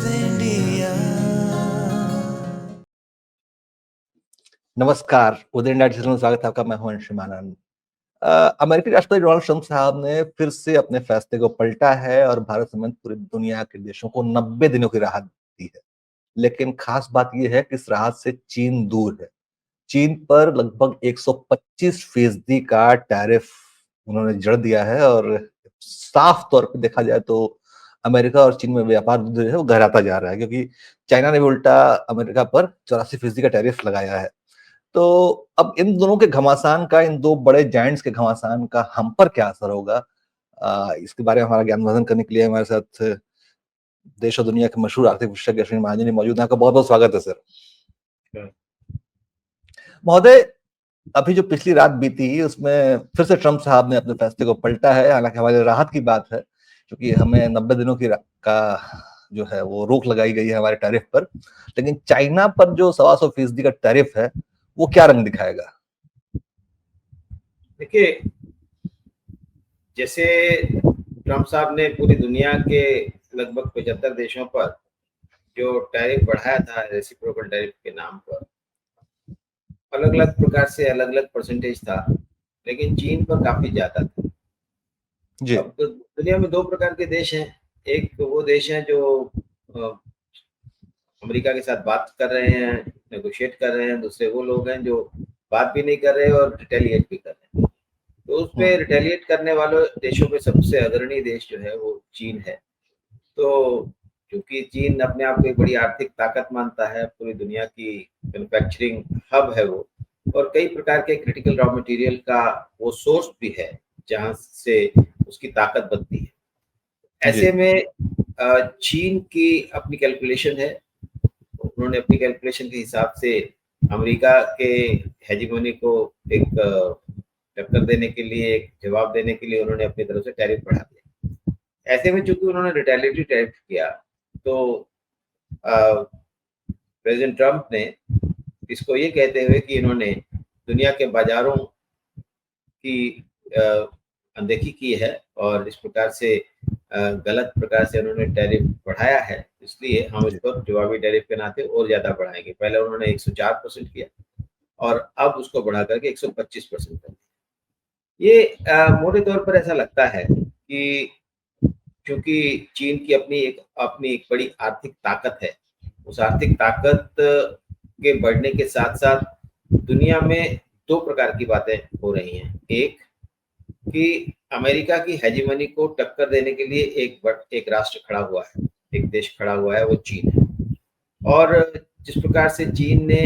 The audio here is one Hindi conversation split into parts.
इंडिया। नमस्कार, उदय इंडिया डिजिटल में स्वागत है आपका। मैं हूं अंशुमान आनंद। अमेरिकी राष्ट्रपति डोनाल्ड ट्रंप साहब ने फिर से अपने फैसले को पलटा है और भारत समेत पूरी दुनिया के देशों को 90 दिनों की राहत दी है। लेकिन खास बात यह है कि इस राहत से चीन दूर है। चीन पर लगभग 125% का टैरिफ उन्होंने जड़ दिया है और साफ तौर पे देखा जाए तो अमेरिका और चीन में व्यापार जो है वो गहराता जा रहा है, क्योंकि चाइना ने भी उल्टा अमेरिका पर 84% का टैरिफ लगाया है। तो अब इन दोनों के घमासान का, इन दो बड़े जायंट्स के घमासान का हम पर क्या असर होगा, इसके बारे में हमारा ज्ञानवर्धन करने के लिए हमारे साथ देश और दुनिया के मशहूर आर्थिक विशेषज्ञ अश्विनी महाजन जी मौजूद हैं। आपका बहुत बहुत स्वागत है सर। महोदय, अभी जो पिछली रात बीती उसमें फिर से ट्रंप साहब ने अपने फैसले को पलटा है। हालांकि हमारे राहत की बात है, क्योंकि हमें 90 दिनों का जो है वो रोक लगाई गई है हमारे टैरिफ पर। लेकिन चाइना पर जो 125% का टैरिफ है वो क्या रंग दिखाएगा? देखिए, जैसे ट्रंप साहब ने पूरी दुनिया के लगभग 75 देशों पर जो टैरिफ बढ़ाया था रेसिप्रोकल टैरिफ के नाम पर, अलग अलग प्रकार से अलग अलग परसेंटेज था, लेकिन चीन पर काफी ज्यादा था। जी। अब तो दुनिया में दो प्रकार के देश हैं। एक वो देश हैं जो अमेरिका के साथ बात कर रहे हैं, नेगोशिएट कर रहे हैं। दूसरे वो लोग हैं जो बात भी नहीं कर रहे और रिटेलिएट भी कर रहे हैं। तो उस पे रिटेलिएट करने वाले देशों में सबसे अग्रणी देश जो है वो चीन है। तो क्योंकि चीन अपने आप को एक बड़ी आर्थिक ताकत मानता है, पूरी दुनिया की मैन्युफैक्चरिंग हब है वो, और कई प्रकार के क्रिटिकल रॉ मटेरियल का वो सोर्स भी है जहां से उसकी ताकत बनती है। ऐसे में चीन की अपनी कैलकुलेशन है। उन्होंने अपनी कैलकुलेशन के हिसाब से अमेरिका के हेजीमोनी को एक टक्कर देने के लिए, एक जवाब देने के लिए उन्होंने अपनी तरफ से टैरिफ बढ़ा दिया। ऐसे में चूंकि उन्होंने रिटेलिएटरी टैरिफ किया, तो प्रेसिडेंट ट्रंप ने इसको ये कहते हुए कि इन्होंने दुनिया के बाजारों की अनदेखी की है और इस प्रकार से गलत प्रकार से उन्होंने टैरिफ बढ़ाया है, इसलिए हम इस पर जवाबी टैरिफ के नाते और ज्यादा बढ़ाएंगे। पहले उन्होंने 104% किया और अब उसको बढ़ा करके 125% कर दिया। ये मोटे तौर पर ऐसा लगता है कि क्योंकि चीन की अपनी एक बड़ी आर्थिक ताकत है, उस आर्थिक ताकत के बढ़ने के साथ साथ दुनिया में दो प्रकार की बातें हो रही हैं। एक कि अमेरिका की हेजीमनी को टक्कर देने के लिए एक राष्ट्र खड़ा हुआ है, एक देश खड़ा हुआ है, वो चीन है। और जिस प्रकार से चीन ने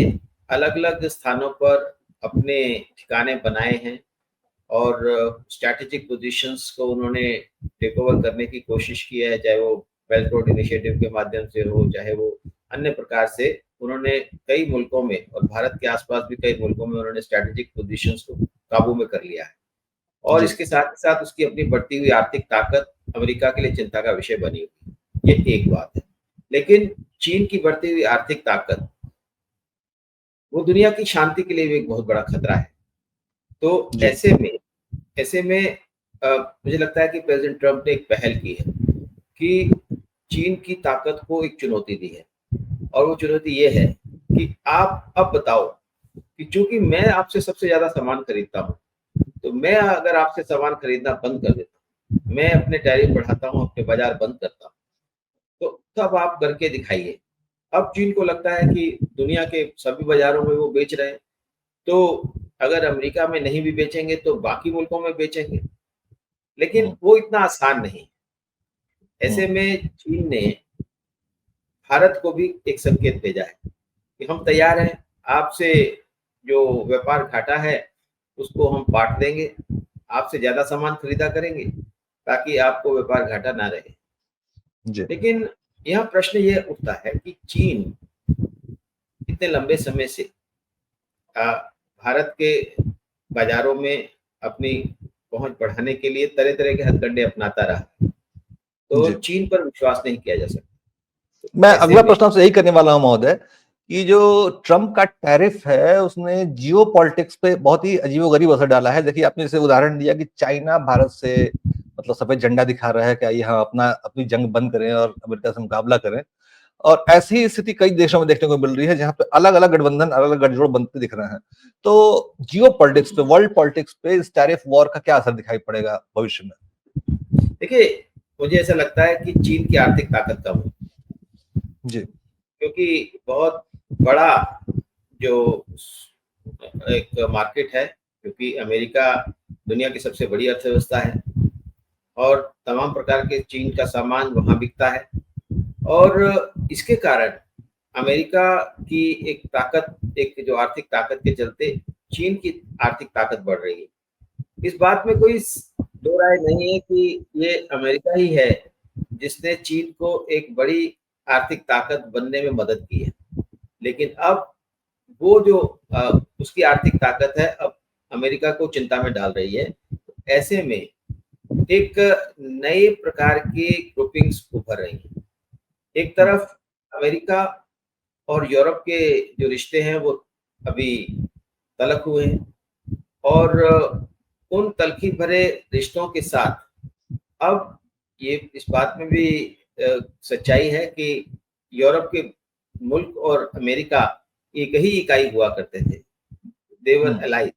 अलग अलग स्थानों पर अपने ठिकाने बनाए हैं और स्ट्रैटेजिक पोजीशंस को उन्होंने टेक ओवर करने की कोशिश की है, चाहे वो बेल्ट रोड इनिशिएटिव के माध्यम से हो, चाहे वो अन्य प्रकार से, उन्होंने कई मुल्कों में और भारत के आसपास भी कई मुल्कों में उन्होंने स्ट्रैटेजिक पोजीशंस को काबू में कर लिया है। और इसके साथ साथ उसकी अपनी बढ़ती हुई आर्थिक ताकत अमेरिका के लिए चिंता का विषय बनी हुई, ये एक बात है। लेकिन चीन की बढ़ती हुई आर्थिक ताकत वो दुनिया की शांति के लिए भी एक बहुत बड़ा खतरा है। तो ऐसे में मुझे लगता है कि प्रेसिडेंट ट्रंप ने एक पहल की है कि चीन की ताकत को एक चुनौती दी है, और वो चुनौती ये है कि आप अब बताओ कि चूंकि मैं आपसे सबसे ज्यादा सामान खरीदता हूँ, तो मैं अगर आपसे सामान खरीदना बंद कर देता हूँ, मैं अपने टैरिफ बढ़ाता हूँ, अपने बाजार बंद करता हूँ, तो तब आप करके दिखाइए। अब चीन को लगता है कि दुनिया के सभी बाजारों में वो बेच रहे हैं, तो अगर अमेरिका में नहीं भी बेचेंगे तो बाकी मुल्कों में बेचेंगे, लेकिन वो इतना आसान नहीं। ऐसे में चीन ने भारत को भी एक संकेत भेजा है कि हम तैयार हैं, आपसे जो व्यापार घाटा है उसको हम बांट देंगे, आपसे ज्यादा सामान खरीदा करेंगे ताकि आपको व्यापार घाटा ना रहे। लेकिन यह प्रश्न ये उठता है कि चीन इतने लंबे समय से भारत के बाजारों में अपनी पहुंच बढ़ाने के लिए तरह तरह के हथकंडे अपनाता रहा, तो चीन पर विश्वास नहीं किया जा सकता। मैं अगला प्रश्न आपसे यही करने वाला हूं महोदय, कि जो ट्रंप का टैरिफ है उसने जियो पॉलिटिक्स पे बहुत ही अजीबोगरीब असर डाला है। देखिए, आपने जैसे उदाहरण दिया कि चाइना भारत से मतलब सफेद झंडा दिखा रहा है कि आइए हम अपनी जंग बंद करें और अमेरिका से मुकाबला करें। और ऐसी ही स्थिति कई देशों में देखने को मिल रही है जहाँ पे अलग-अलग गठबंधन, अलग-अलग गठजोड़ बनते दिख रहे हैं। तो जियोपॉलिटिक्स पे, वर्ल्ड पॉलिटिक्स पे इस टैरिफ वॉर का क्या असर दिखाई पड़ेगा भविष्य में? देखिए, मुझे ऐसा लगता है कि चीन की आर्थिक ताकत कम है, जी। क्योंकि बहुत बड़ा जो एक मार्केट है, क्योंकि अमेरिका दुनिया की सबसे बड़ी अर्थव्यवस्था है और तमाम प्रकार के चीन का सामान वहाँ बिकता है और इसके कारण अमेरिका की एक ताकत, एक जो आर्थिक ताकत के चलते चीन की आर्थिक ताकत बढ़ रही है। इस बात में कोई दो राय नहीं है कि ये अमेरिका ही है जिसने चीन को एक बड़ी आर्थिक ताकत बनने में मदद की है। लेकिन अब वो जो उसकी आर्थिक ताकत है अब अमेरिका को चिंता में डाल रही है। ऐसे में एक नए प्रकार की ग्रुपिंग्स उभर रही हैं। एक तरफ अमेरिका और यूरोप के जो रिश्ते हैं वो अभी तल्ख हुए हैं और उन तल्खी भरे रिश्तों के साथ अब ये इस बात में भी सच्चाई है कि यूरोप के मुल्क और अमेरिका एक ही इकाई हुआ करते थे, दे वर अलाइज।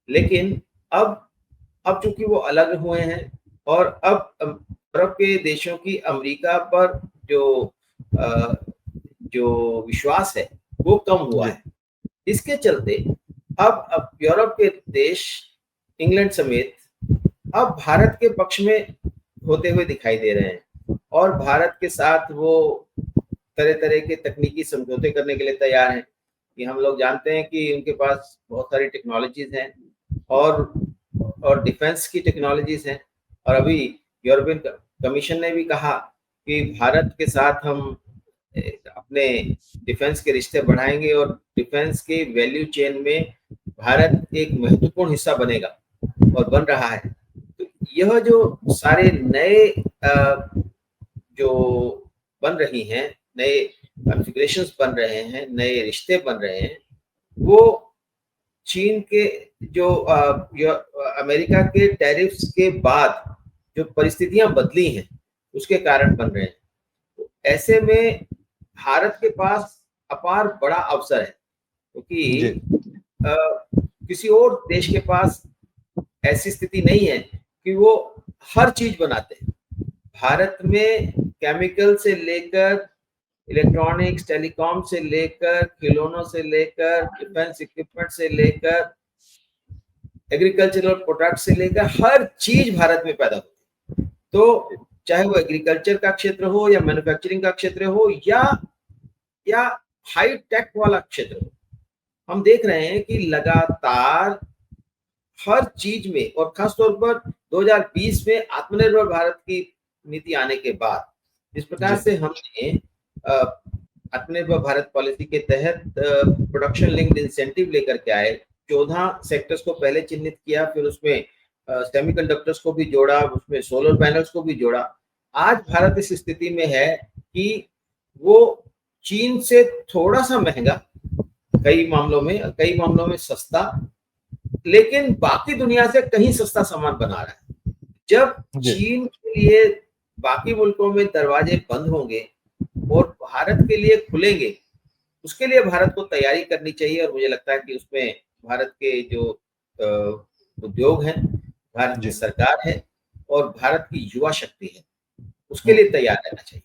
लेकिन अब चूंकि वो अलग हुए हैं और अब यूरोप के देशों की अमेरिका पर अ, जो विश्वास है वो कम हुआ है। इसके चलते अब यूरोप के देश इंग्लैंड समेत अब भारत के पक्ष में होते हुए दिखाई दे रहे हैं और भारत के साथ वो तरह तरह के तकनीकी समझौते करने के लिए तैयार हैं कि हम लोग जानते हैं कि उनके पास बहुत सारी टेक्नोलॉजीज हैं और डिफेंस की टेक्नोलॉजीज हैं और अभी यूरोपियन कमीशन ने भी कहा कि भारत के साथ हम अपने डिफेंस के रिश्ते बढ़ाएंगे और डिफेंस के वैल्यू चेन में भारत एक महत्वपूर्ण हिस्सा बनेगा और बन रहा है। तो यह जो सारे नए जो बन रही हैं, नए कॉन्फ़िगरेशंस बन रहे हैं, नए रिश्ते बन रहे हैं, वो चीन के जो अमेरिका के टैरिफ्स के बाद जो परिस्थितियां बदली हैं उसके कारण बन रहे हैं। तो ऐसे में भारत के पास अपार बड़ा अवसर है क्योंकि किसी और देश के पास ऐसी स्थिति नहीं है कि वो हर चीज बनाते हैं। भारत में केमिकल से लेकर इलेक्ट्रॉनिक्स, टेलीकॉम से लेकर खिलौनों से लेकर डिफेंस इक्विपमेंट से लेकर एग्रीकल्चरल प्रोडक्ट से लेकर हर चीज भारत में पैदा होती है। तो चाहे वो एग्रीकल्चर का क्षेत्र हो या मैन्युफैक्चरिंग का क्षेत्र हो या हाई टेक वाला क्षेत्र हो, हम देख रहे हैं कि लगातार हर चीज में और खासतौर पर 2020 में आत्मनिर्भर भारत की नीति आने के बाद जिस प्रकार से हमने आत्मनिर्भर भारत पॉलिसी के तहत प्रोडक्शन लिंक्ड इंसेंटिव लेकर के आए, 14 सेक्टर्स को पहले चिन्हित किया, फिर उसमें सेमीकंडक्टर्स को भी जोड़ा, उसमें सोलर पैनल्स को भी जोड़ा। आज भारत इस स्थिति में है कि वो चीन से थोड़ा सा महंगा, कई मामलों में सस्ता, लेकिन बाकी दुनिया से कहीं सस्ता सामान बना रहा है। जब चीन के लिए बाकी मुल्कों में दरवाजे बंद होंगे और भारत के लिए खुलेंगे, उसके लिए भारत को तैयारी करनी चाहिए और मुझे लगता है कि उसमें भारत के जो उद्योग हैं, भारत की सरकार है और भारत की युवा शक्ति है, उसके लिए तैयार रहना चाहिए।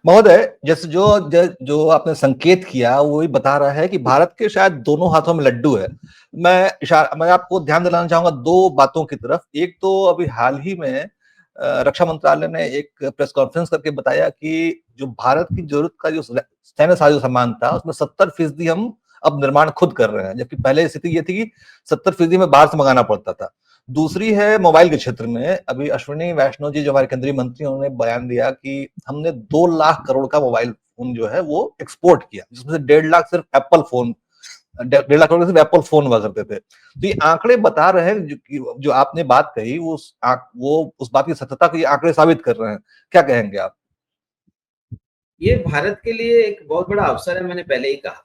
महोदय, जैसे जो आपने संकेत किया वो ही बता रहा है कि भारत के शायद दोनों हाथों में लड्डू है। मैं आपको ध्यान दिलाना चाहूंगा दो बातों की तरफ। एक तो अभी हाल ही में रक्षा मंत्रालय ने एक प्रेस कॉन्फ्रेंस करके बताया कि जो भारत की जरूरत का जो सैन्य साजो सामान था उसमें 70% हम अब निर्माण खुद कर रहे हैं, जबकि पहले स्थिति ये थी कि 70% में बाहर से मंगाना पड़ता था। दूसरी है मोबाइल के क्षेत्र में, अभी अश्विनी वैष्णव जी जो हमारे केंद्रीय मंत्री, उन्होंने बयान दिया कि हमने 2 लाख करोड़ का मोबाइल फोन जो है वो एक्सपोर्ट किया, जिसमें से 1.5 लाख सिर्फ एप्पल फोन, 1.5 लाख करोड़ सिर्फ एप्पल फोन हुआ करते थे। तो ये आंकड़े बता रहे हैं जो आपने बात कही वो उस बात की सत्यता को ये आंकड़े साबित कर रहे हैं। क्या कहेंगे आप? ये भारत के लिए एक बहुत बड़ा अवसर है, मैंने पहले ही कहा,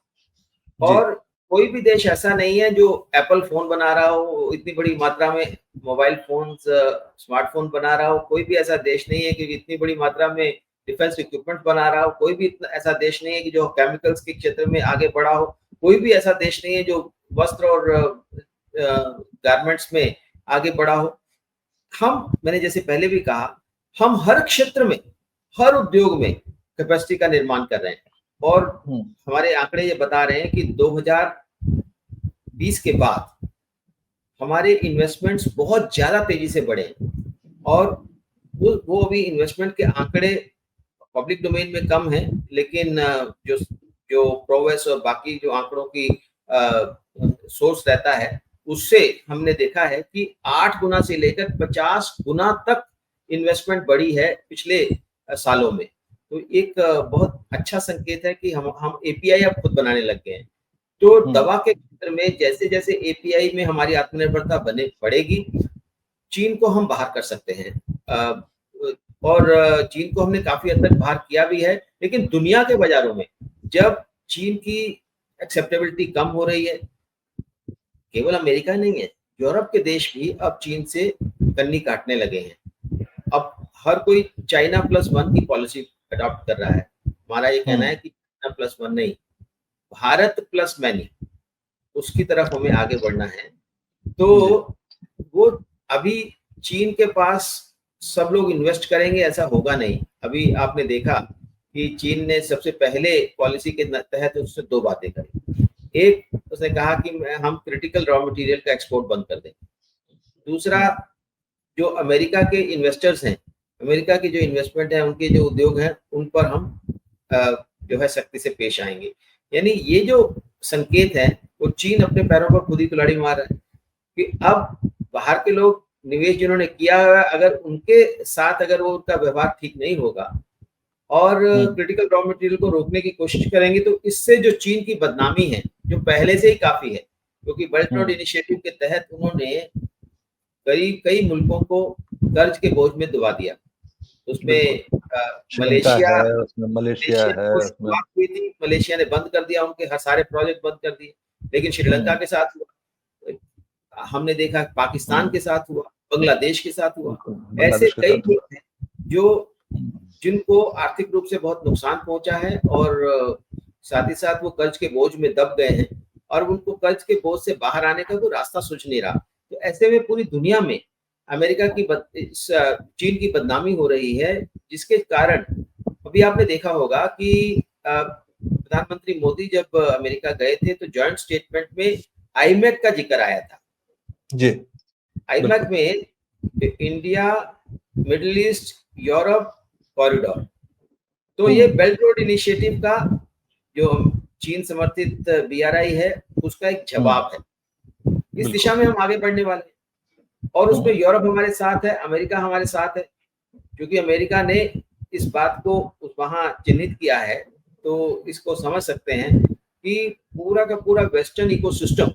और कोई भी देश ऐसा नहीं है जो एप्पल फोन बना रहा हो, इतनी बड़ी मात्रा में मोबाइल फोन, स्मार्टफोन बना रहा हो। कोई भी ऐसा देश नहीं है कि इतनी बड़ी मात्रा में डिफेंस इक्विपमेंट बना रहा हो, कोई भी इतना ऐसा देश नहीं है कि जो केमिकल्स के क्षेत्र में आगे बढ़ा हो, कोई भी ऐसा देश नहीं है जो वस्त्र और गारमेंट्स में आगे बढ़ा हो। मैंने जैसे पहले भी कहा, हम हर क्षेत्र में, हर उद्योग में कैपेसिटी का निर्माण कर रहे हैं, और हमारे आंकड़े ये बता रहे हैं कि 2020 के बाद हमारे इन्वेस्टमेंट्स बहुत ज्यादा तेजी से बढ़े हैं, और वो अभी इन्वेस्टमेंट के आंकड़े पब्लिक डोमेन में कम है, लेकिन जो जो प्रोवेस और बाकी जो आंकड़ों की सोर्स रहता है, उससे हमने देखा है कि 8 गुना से लेकर 50 गुना तक इन्वेस्टमेंट बढ़ी है पिछले सालों में। तो एक बहुत अच्छा संकेत है कि हम एपीआई अब खुद बनाने लग गए हैं। तो दवा के क्षेत्र में जैसे जैसे एपीआई में हमारी आत्मनिर्भरता बढ़ेगी, चीन को हम बाहर कर सकते हैं, और चीन को हमने काफी हद तक बाहर किया भी है। लेकिन दुनिया के बाजारों में जब चीन की एक्सेप्टेबिलिटी कम हो रही है, केवल अमेरिका नहीं है, यूरोप के देश भी अब चीन से कन्नी काटने लगे हैं। अब हर कोई चाइना +1 की पॉलिसी अडॉप्ट कर रहा है। हमारा ये कहना है कि चाइना +1 नहीं, भारत प्लस मैनी, उसकी तरफ हमें आगे बढ़ना है। तो वो अभी चीन के पास सब लोग इन्वेस्ट करेंगे ऐसा होगा नहीं। अभी आपने देखा कि चीन ने सबसे पहले पॉलिसी के तहत उससे 2 बातें करी। एक, उसने कहा कि हम क्रिटिकल रॉ मटेरियल का एक्सपोर्ट बंद कर देंगे। दूसरा, जो अमेरिका के इन्वेस्टर्स हैं, अमेरिका की जो इन्वेस्टमेंट है, उनके जो उद्योग हैं, उन पर हम जो है सख्ती से पेश आएंगे। यानी ये जो संकेत है, वो चीन अपने पैरों पर खुद ही कुल्हाड़ी मार रहा है कि अब बाहर के लोग निवेश जिन्होंने किया है, अगर उनके साथ अगर वो उनका व्यवहार ठीक नहीं होगा और क्रिटिकल रॉ मटेरियल को रोकने की कोशिश करेंगे, तो इससे जो चीन की बदनामी है, जो पहले से ही काफी है, क्योंकि बेल्ट रोड इनिशिएटिव के तहत उन्होंने कई मुल्कों को कर्ज के बोझ में डुबा दिया। उसमें मलेशिया ने बंद कर दिया, उनके हर सारे प्रोजेक्ट बंद कर दिए। लेकिन श्रीलंका के साथ हुआ, हमने देखा पाकिस्तान के साथ हुआ, बांग्लादेश के साथ हुआ। ऐसे कई मुल्क हैं जो जिनको आर्थिक रूप से बहुत नुकसान पहुंचा है, और साथ ही साथ वो कर्ज के बोझ में दब गए हैं, और उनको कर्ज के बोझ से बाहर आने का कोई रास्ता सूझ नहीं रहा। तो ऐसे में पूरी दुनिया में अमेरिका की चीन की बदनामी हो रही है, जिसके कारण अभी आपने देखा होगा कि प्रधानमंत्री मोदी जब अमेरिका गए थे, तो जॉइंट स्टेटमेंट में आईमेक का जिक्र आया था जी। आईमेक में India, middle east, Europe corridor. तो ये बेल्ट रोड इनिशिएटिव का जो चीन समर्थित बीआरआई है, उसका एक जवाब है। इस दिशा में हम आगे बढ़ने वाले हैं, और उसमें यूरोप हमारे साथ है, अमेरिका हमारे साथ है। क्योंकि अमेरिका ने इस बात को वहां चिन्हित किया है, तो इसको समझ सकते हैं कि पूरा का पूरा वेस्टर्न इकोसिस्टम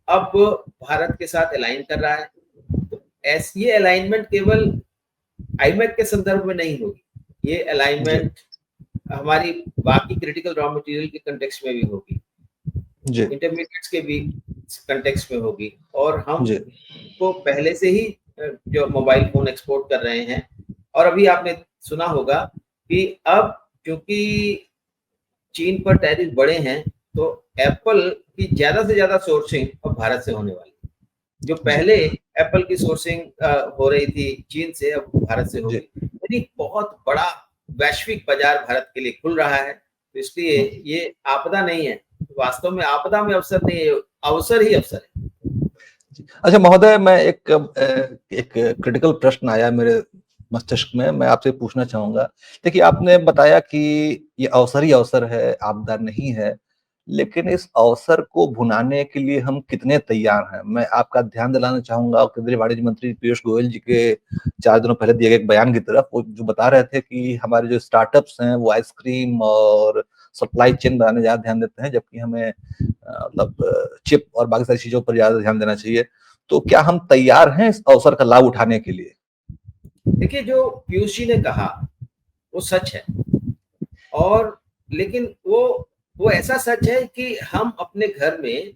अब भारत के साथ अलाइन कर रहा है। तो ये अलाइनमेंट केवल आईमेक के संदर्भ में नहीं होगी, ये अलाइनमेंट हमारी बाकी क्रिटिकल रॉ मटेरियल के कंटेक्स्ट में भी होगी, इंटरमीडिएट्स के भी कंटेक्स्ट में होगी। और हम को पहले से ही जो मोबाइल फोन एक्सपोर्ट कर रहे हैं, और अभी आपने सुना होगा कि अब क्योंकि चीन पर टैरिफ बढ़े हैं, तो एप्पल की ज्यादा से ज्यादा सोर्सिंग अब भारत से होने वाली है। जो पहले एप्पल की सोर्सिंग हो रही थी चीन से, अब भारत से होगी। यानी बहुत बड़ा वैश्विक बाजार भारत के लिए खुल रहा है। तो इसलिए ये आपदा नहीं है, वास्तव में आपदा में अवसर नहीं है, अवसर ही अवसर है। अच्छा महोदय, मैं एक क्रिटिकल प्रश्न आया मेरे मस्तिष्क में, मैं आपसे पूछना चाहूंगा। देखिए, आपने बताया कि ये अवसर ही अवसर है, आपदा नहीं है, लेकिन इस अवसर को भुनाने के लिए हम कितने तैयार हैं? मैं आपका ध्यान दिलाना चाहूंगा केंद्रीय वाणिज्य मंत्री पीयूष गोयल जी के 4 दिनों पहले दिए गए एक बयान की तरफ, वो जो बता रहे थे कि हमारे जो स्टार्टअप्स हैं वो आइसक्रीम और सप्लाई चेन बनाने ज्यादा ध्यान देते हैं, जबकि हमें मतलब चिप और बाकी सारी चीजों पर ज्यादा ध्यान देना चाहिए। तो क्या हम तैयार हैं इस अवसर का लाभ उठाने के लिए? देखिए, जो पीयूष जी ने कहा वो सच है, और लेकिन वो ऐसा सच है कि हम अपने घर में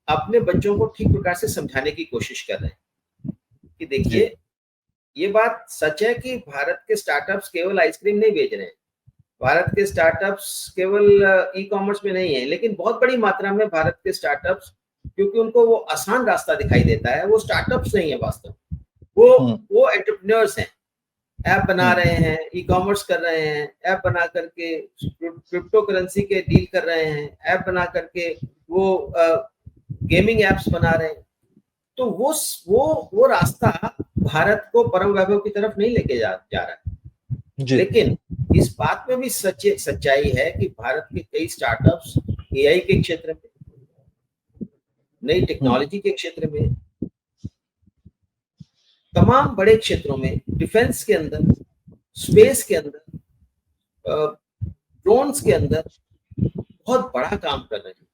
अपने बच्चों को ठीक प्रकार से समझाने की कोशिश कर रहे हैं कि देखिए, ये बात सच है कि भारत के स्टार्टअप्स केवल आइसक्रीम नहीं बेच रहे हैं, भारत के स्टार्टअप्स केवल ई कॉमर्स में नहीं है, लेकिन बहुत बड़ी मात्रा में भारत के स्टार्टअप्स, क्योंकि उनको वो आसान रास्ता दिखाई देता है, वो स्टार्टअप्स नहीं है वास्तव, वो हम्म, वो एंटरप्रेन्योर्स हैं, ऐप बना हम्म, रहे हैं, ई कॉमर्स कर रहे हैं, ऐप बना करके क्रिप्टो करेंसी के डील कर रहे हैं, ऐप बना करके वो गेमिंग एप्स बना रहे हैं। तो वो रास्ता भारत को परम वैभव की तरफ नहीं लेके जा रहा है। जी, लेकिन इस बात में भी सच्चाई है कि भारत के कई स्टार्टअप्स एआई के क्षेत्र में, नई हम्म, टेक्नोलॉजी के क्षेत्र में, तमाम बड़े क्षेत्रों में, डिफेंस के अंदर, जी, स्पेस के अंदर, ड्रोन्स के अंदर बहुत बड़ा काम कर रहे हैं।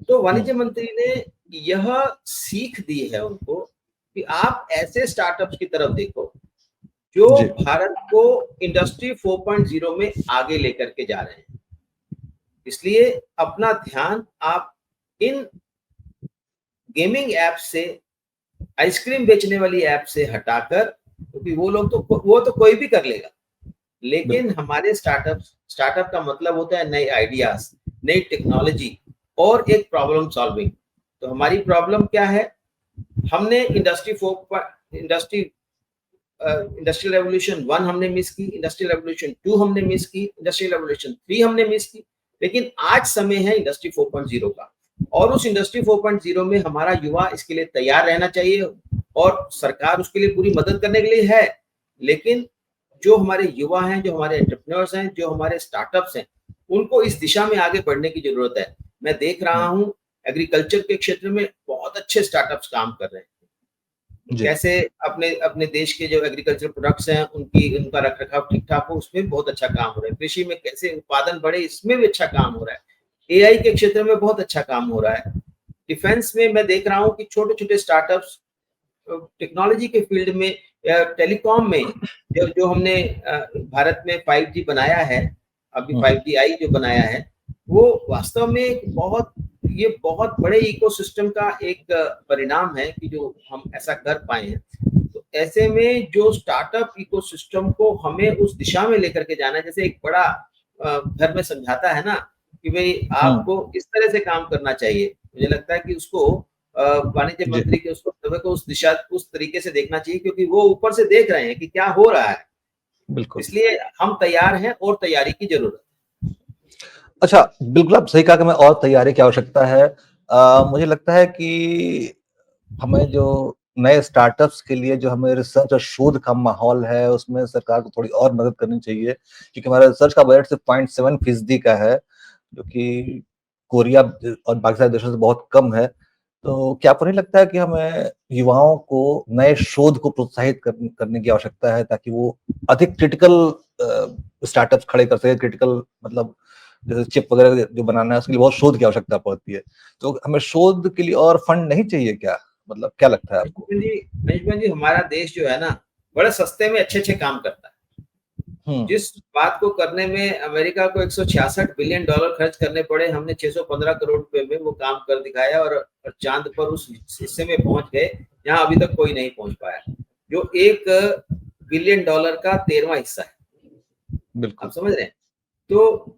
तो हम्म, वाणिज्य मंत्री ने यह सीख दी है उनको कि आप ऐसे स्टार्टअप्स की तरफ देखो जो जी, भारत को इंडस्ट्री 4.0 में आगे लेकर के जा रहे हैं। इसलिए अपना ध्यान आप इन गेमिंग ऐप से, आइसक्रीम बेचने वाली ऐप से हटाकर, क्योंकि वो तो कोई भी कर लेगा, लेकिन बिल्कुल, हमारे स्टार्टअप का मतलब होता है नए आइडियाज, नई टेक्नोलॉजी और एक प्रॉब्लम सॉल्विंग। तो हमारी प्रॉब्लम क्या है? हमने इंडस्ट्रियल रेवोल्यूशन 1 हमने मिस की, इंडस्ट्रियल रेवोल्यूशन 2 हमने मिस की, इंडस्ट्रियल रेवोल्यूशन 3 हमने मिस की, लेकिन आज समय है इंडस्ट्री 4.0 का, और उस इंडस्ट्री 4.0 में हमारा युवा इसके लिए तैयार रहना चाहिए, और सरकार उसके लिए पूरी मदद करने के लिए है। लेकिन जो हमारे युवा हैं, जो हमारे एंटरप्रेन्योर्स हैं, जो हमारे स्टार्टअप्स हैं, उनको इस दिशा में आगे बढ़ने की जरूरत है। मैं देख रहा हम्म, हूँ एग्रीकल्चर के क्षेत्र में बहुत अच्छे स्टार्टअप्स काम कर रहे हैं। जी, कैसे अपने अपने देश के जो एग्रीकल्चर प्रोडक्ट्स हैं उनका रख रखाव ठीक ठाक हो, उसमें भी बहुत अच्छा काम हो रहा है। कृषि में कैसे उत्पादन बढ़े, इसमें भी अच्छा काम हो रहा है। एआई के क्षेत्र में बहुत अच्छा काम हो रहा है। डिफेंस में मैं देख रहा हूँ कि छोटे छोटे स्टार्टअप्स टेक्नोलॉजी के फील्ड में, टेलीकॉम में, जो जो हमने भारत में 5G बनाया है, अभी हम्म, 5G जो बनाया है, वो वास्तव में ये बहुत बड़े इकोसिस्टम का एक परिणाम है कि जो हम ऐसा कर पाए हैं। तो ऐसे में जो स्टार्टअप इकोसिस्टम को हमें उस दिशा में लेकर के जाना है, जैसे एक बड़ा घर में समझाता है ना कि भाई हम्म, आपको इस तरह से काम करना चाहिए, मुझे लगता है कि उसको वाणिज्य जी, मंत्री के उस वक्तव्य को उस तरीके से देखना चाहिए, क्योंकि वो ऊपर से देख रहे हैं कि क्या हो रहा है। बिल्कुल। इसलिए हम तैयार हैं और तैयारी की जरूरत अच्छा, बिल्कुल आप सही कहा कि हमें और तैयारी की आवश्यकता है। मुझे लगता है कि हमें जो नए स्टार्टअप्स के लिए जो हमें रिसर्च और शोध का माहौल है, उसमें सरकार को थोड़ी और मदद करनी चाहिए, क्योंकि हमारा रिसर्च का बजट सिर्फ 0.7% का है, जो कि कोरिया और बाकी सारे देशों से बहुत कम है। तो क्या आपको नहीं लगता है कि हमें युवाओं को नए शोध को प्रोत्साहित करने की आवश्यकता है, ताकि वो अधिक क्रिटिकल स्टार्टअप्स खड़े कर सके? क्रिटिकल मतलब जैसे चिप वगैरह जो बनाना है, उसके लिए बहुत शोध की आवश्यकता पड़ती है। तो हमें शोध के लिए और फंड नहीं चाहिए क्या? मतलब क्या लगता है है। आपको? जी, हमारा देश जो है ना, बड़े सस्ते में अच्छे अच्छे काम करता है। हुँ, जिस बात को करने में अमेरिका को 166 बिलियन डॉलर खर्च करने पड़े, हमने 615 करोड़ रुपए में वो काम कर दिखाया, और चांद पर उस हिस्से में पहुंच गए जहां अभी तक कोई नहीं पहुंच पाया, जो 1 बिलियन डॉलर का 13वां हिस्सा है। आप बिल्कुल। समझ रहे हैं? तो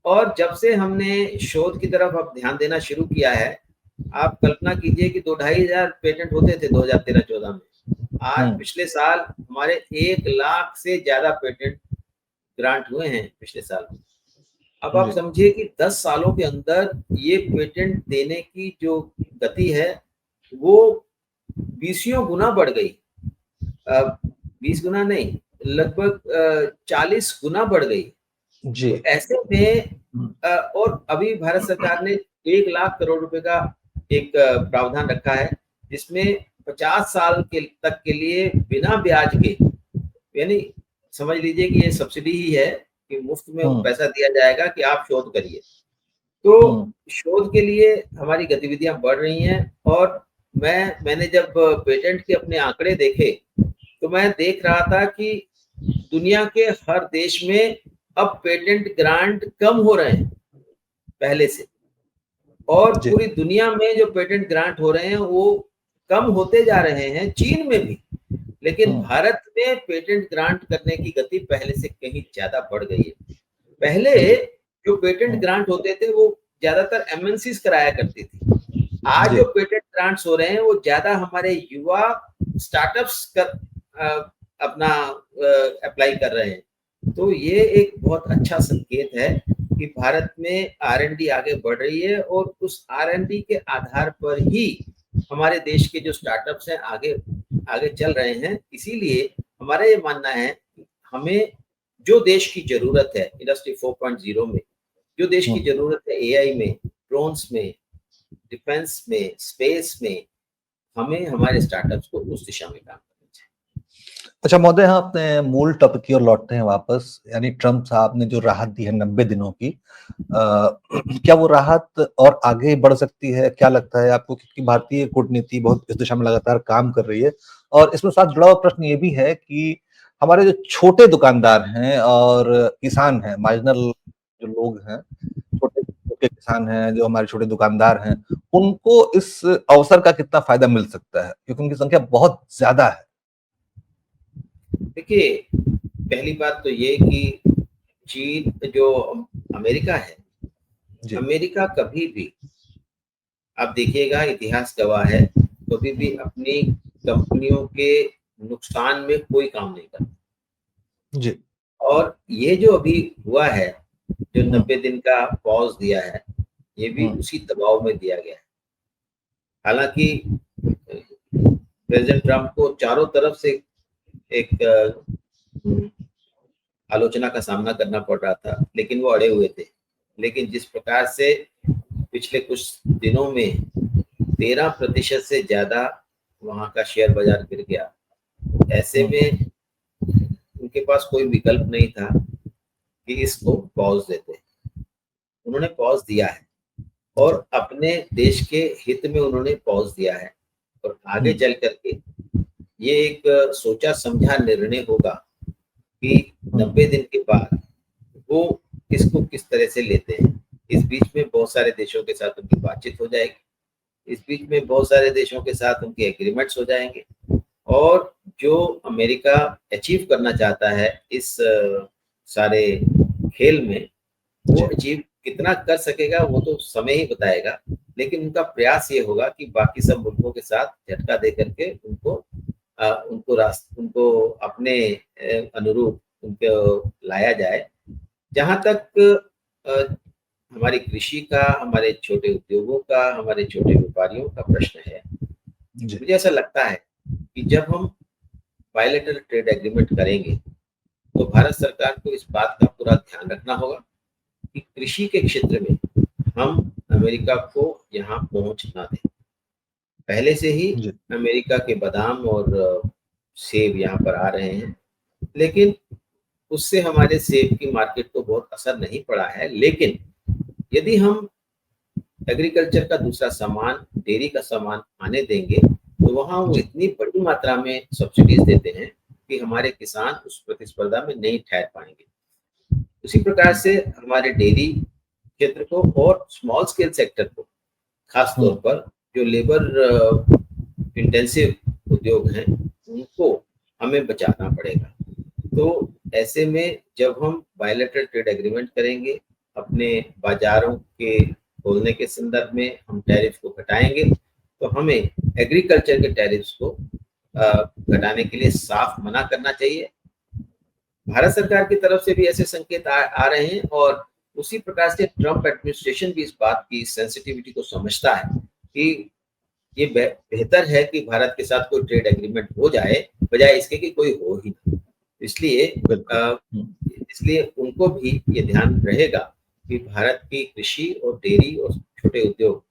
और जब से हमने शोध की तरफ अब ध्यान देना शुरू किया है, आप कल्पना कीजिए कि 2-2,500 पेटेंट होते थे 2013-14 में। आज हुँ, पिछले साल हमारे 1 लाख से ज्यादा पेटेंट ग्रांट हुए हैं पिछले साल। अब आप जी, समझिए कि 10 सालों के अंदर ये पेटेंट देने की जो गति है, वो बीसियों गुना बढ़ गई। 20 गुना नहीं, लगभग 40 गुना बढ़ गई। जी। तो ऐसे में हुँ, और अभी भारत सरकार ने 1 लाख करोड़ रुपए का एक प्रावधान रखा है, जिसमें 50 साल के तक के लिए बिना ब्याज के, यानी समझ लीजिए कि ये सब्सिडी ही है कि मुफ्त में हुँ, पैसा दिया जाएगा कि आप शोध करिए। तो हुँ, शोध के लिए हमारी गतिविधियां बढ़ रही हैं, और मैंने जब पेटेंट के अपने आंकड़े देखे, तो मैं देख रहा था कि दुनिया के हर देश में अब पेटेंट ग्रांट कम हो रहे हैं पहले से, और जी, पूरी दुनिया में जो पेटेंट ग्रांट हो रहे हैं वो कम होते जा रहे हैं, चीन में भी। लेकिन हुँ, भारत में पेटेंट ग्रांट करने की गति पहले से कहीं ज़्यादा बढ़ गई है। पहले जी, जो पेटेंट हुँ, ग्रांट होते थे वो ज़्यादातर एमएनसीज़ कराया करती थी। आज जी, जो पेटेंट ग्रांट्स हो रहे हैं वो ज़्यादा हमारे युवा स्टार्टअप्स अपना अप्लाई कर रहे हैं। तो ये एक बहुत अच्छा संकेत है कि भारत में आर-एन-डी आगे बढ़ रही है और उस आर-एन-डी के आधार पर ही हमारे देश के जो स्टार्टअप्स हैं आगे आगे चल रहे हैं। इसीलिए हमारा ये मानना है कि हमें जो देश की ज़रूरत है इंडस्ट्री 4.0 में, जो देश की हुँ। ज़रूरत है एआई में, ड्रोन्स में, डिफेंस में, स्पेस में, हमें हमारे स्टार्टअप्स को उस दिशा में काम करना चाहिए। अच्छा महोदय, हम अपने मूल टॉपिक की ओर लौटते हैं वापस, यानी ट्रम्प साहब ने जो राहत दी है 90 दिनों की, क्या वो राहत और आगे बढ़ सकती है? क्या लगता है आपको? क्योंकि भारतीय कूटनीति बहुत इस दिशा में लगातार काम कर रही है और इसमें साथ जुड़ा हुआ प्रश्न ये भी है कि हमारे जो छोटे दुकानदार हैं और किसान हैं, मार्जिनल जो लोग हैं, छोटे किसान हैं, जो हमारे छोटे दुकानदार हैं, उनको इस अवसर का कितना फ़ायदा मिल सकता है? क्योंकि उनकी संख्या बहुत ज़्यादा है। देखिए, पहली बात तो ये कि चीन जो अमेरिका है, जी। अमेरिका कभी भी आप देखिएगा इतिहास गवाह है, कभी भी हुँ, अपनी कंपनियों के नुकसान में कोई काम नहीं करता। जी। और ये जो अभी हुआ है, जो हुँ, 90 दिन का पॉज़ दिया है, ये भी हुँ, उसी दबाव में दिया गया है। हालाँकि प्रेज़िडेंट ट्रम्प को चारों तरफ से एक उम, आलोचना का सामना करना पड़ रहा था, लेकिन वो अड़े हुए थे। लेकिन जिस प्रकार से पिछले कुछ दिनों में 13% से ज़्यादा वहाँ का शेयर बाज़ार गिर गया, ऐसे हुँ, में उनके पास कोई विकल्प नहीं था कि इसको पॉज़ देते। उन्होंने पॉज़ दिया है जी। और अपने देश के हित में उन्होंने पॉज़ दिया है और आगे हुँ, चल कर के ये एक सोचा-समझा निर्णय होगा कि हुँ, 90 दिन के बाद वो इसको किस तरह से लेते हैं। इस बीच में बहुत सारे देशों के साथ उनकी बातचीत हो जाएगी। इस बीच में बहुत सारे देशों के साथ उनके एग्रीमेंट्स हो जाएँगे और जो अमेरिका अचीव करना चाहता है इस सारे खेल में, वो जी। अचीव कितना कर सकेगा वो तो समय ही बताएगा। लेकिन उनका प्रयास ये होगा कि बाकी सब मुल्कों के साथ झटका दे कर के उनको अपने अनुरूप उनको लाया जाए। जहाँ तक अ, हमारी कृषि का, हमारे छोटे उद्योगों का, हमारे छोटे व्यापारियों का प्रश्न है, जी। मुझे ऐसा लगता है कि जब हम बायलैटरल ट्रेड एग्रीमेंट करेंगे, तो भारत सरकार को इस बात का पूरा ध्यान रखना होगा कि कृषि के क्षेत्र में हम अमेरिका को यहाँ पहुँच ना दें। पहले से ही जी। अमेरिका के बादाम और सेब यहाँ पर आ रहे हैं, लेकिन उससे हमारे सेब की मार्केट को बहुत असर नहीं पड़ा है। लेकिन यदि हम एग्रीकल्चर का दूसरा सामान, डेयरी का सामान आने देंगे, तो वहाँ वो जी। इतनी बड़ी मात्रा में सब्सिडीज़ देते हैं कि हमारे किसान उस प्रतिस्पर्धा में नहीं ठहर पाएँगे। उसी प्रकार हुँ, से हमारे डेयरी क्षेत्र को और स्मॉल स्केल सेक्टर को, खास हुँ, तौर पर जो लेबर इंटेंसिव उद्योग हैं, उनको हमें बचाना पड़ेगा। तो ऐसे में जब हम बायलैटरल ट्रेड एग्रीमेंट करेंगे, अपने बाज़ारों के खोलने के संदर्भ में हम टैरिफ को घटाएँगे, तो हमें एग्रीकल्चर के टैरिफ्स को घटाने के लिए साफ मना करना चाहिए। भारत सरकार की तरफ से भी ऐसे संकेत आ रहे हैं और उसी प्रकार से ट्रम्प एडमिनिस्ट्रेशन भी इस बात की सेंसिटिविटी को समझता है कि ये बेहतर है कि भारत के साथ कोई ट्रेड एग्रीमेंट हो जाए, बजाय इसके कि कोई हो ही ना। इसलिए बिल्कुल। अ, हुँ, इसलिए उनको भी ये ध्यान रहेगा कि भारत की कृषि और डेयरी और छोटे उद्योग,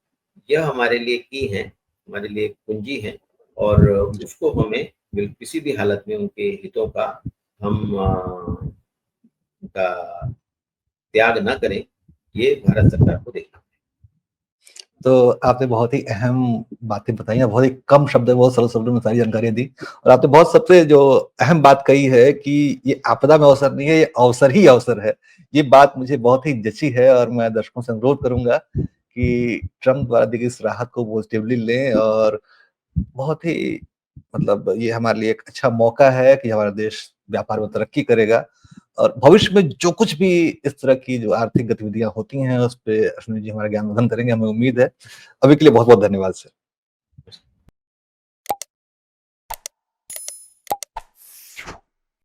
यह हमारे लिए की हैं, हमारे लिए पूँजी हैं और जी। उसको हमें किसी भी हालत में उनके हितों का हम उनका त्याग ना करें, ये भारत सरकार को देखना तो आपने बहुत ही अहम बातें बताई हैं, बहुत ही कम शब्द में, बहुत सरल शब्दों में सारी जानकारियाँ दी और आपने बहुत सबसे जो अहम बात कही है कि ये आपदा में अवसर नहीं है, ये अवसर ही अवसर है। ये बात मुझे बहुत ही जची है और मैं दर्शकों से अनुरोध करूँगा कि ट्रम्प द्वारा दी गई इस राहत को पॉज़िटिवली लें और बहुत ही मतलब ये हमारे लिए एक अच्छा मौका है कि हमारा देश व्यापार में तरक्की करेगा और भविष्य में जो कुछ भी इस तरह की जो आर्थिक गतिविधियाँ होती हैं, उस पे अश्विनी जी हमारा ज्ञानवर्धन करेंगे, हमें उम्मीद है। अभी के लिए बहुत-बहुत धन्यवाद सर।